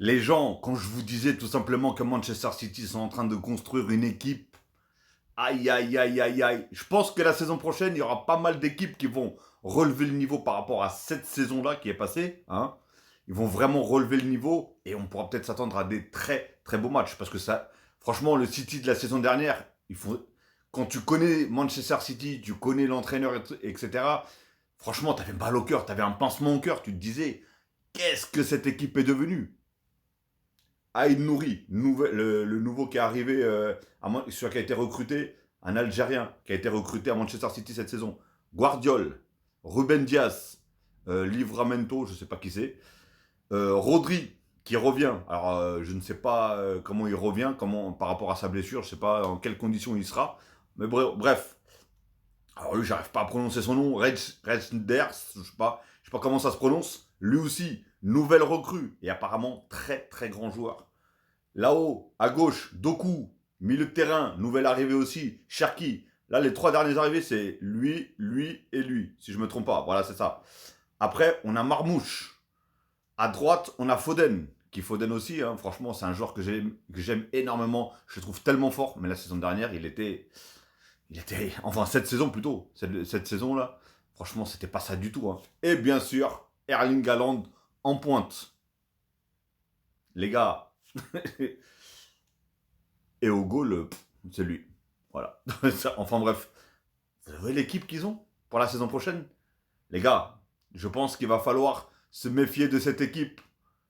Les gens, quand je vous disais tout simplement que Manchester City sont en train de construire une équipe, aïe, aïe, aïe, aïe, aïe. Je pense que la saison prochaine, il y aura pas mal d'équipes qui vont relever le niveau par rapport à cette saison-là qui est passée. Hein. Ils vont vraiment relever le niveau et on pourra peut-être s'attendre à des très, très beaux matchs. Parce que ça, franchement, le City de la saison dernière, quand tu connais Manchester City, tu connais l'entraîneur, etc., franchement, tu avais mal au cœur, tu avais un pincement au cœur. Tu te disais, qu'est-ce que cette équipe est devenue? Aïd Nouri, le nouveau qui est arrivé, celui qui a été recruté, un Algérien qui a été recruté à Manchester City cette saison. Guardiol, Ruben Dias, Livramento, je ne sais pas qui c'est. Rodri, qui revient. Alors, je ne sais pas comment il revient, par rapport à sa blessure, je ne sais pas en quelles conditions il sera. Mais bref. Alors lui, j'arrive pas à prononcer son nom. Reinders, je sais pas comment ça se prononce. Lui aussi, nouvelle recrue et apparemment très très grand joueur. Là-haut, à gauche, Doku, milieu de terrain, nouvelle arrivée aussi, Cherki. Là, les trois derniers arrivés, c'est lui, lui et lui, si je me trompe pas. Voilà, c'est ça. Après, on a Marmouche. À droite, on a Foden, qui Foden aussi, hein, franchement, c'est un joueur que j'aime énormément. Je le trouve tellement fort, mais la saison dernière, enfin cette saison plutôt, cette saison-là, franchement, c'était pas ça du tout. Hein. Et bien sûr, Erling Haaland en pointe. Les gars, et au goal, c'est lui. Voilà. Enfin bref, vous voyez l'équipe qu'ils ont pour la saison prochaine? Les gars, je pense qu'il va falloir se méfier de cette équipe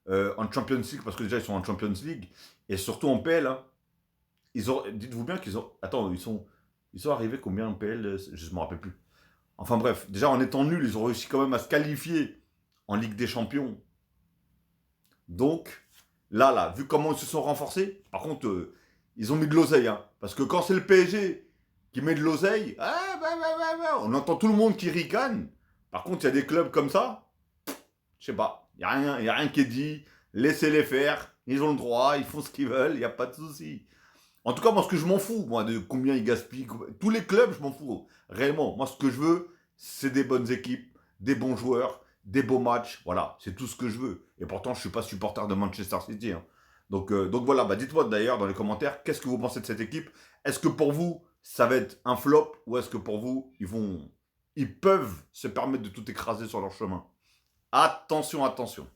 en Champions League, parce que déjà ils sont en Champions League, et surtout en PL. Hein. Dites-vous bien qu'ils ont... Attends, ils sont arrivés combien en PL? Je ne me rappelle plus. Enfin bref, déjà en étant nuls, ils ont réussi quand même à se qualifier en Ligue des Champions. Donc, là, vu comment ils se sont renforcés, par contre, ils ont mis de l'oseille. Hein, parce que quand c'est le PSG qui met de l'oseille, on entend tout le monde qui ricane. Par contre, il y a des clubs comme ça, je sais pas, il n'y a rien qui est dit. Laissez-les faire, ils ont le droit, ils font ce qu'ils veulent, il n'y a pas de souci. En tout cas, moi, ce que je m'en fous, moi, de combien ils gaspillent. Tous les clubs, je m'en fous. Réellement, moi, ce que je veux, c'est des bonnes équipes, des bons joueurs, des beaux matchs. Voilà, c'est tout ce que je veux. Et pourtant, je ne suis pas supporter de Manchester City. Hein. Donc voilà, dites-moi d'ailleurs dans les commentaires, qu'est-ce que vous pensez de cette équipe? Est-ce que pour vous, ça va être un flop? Ou est-ce que pour vous, ils peuvent se permettre de tout écraser sur leur chemin? Attention, attention.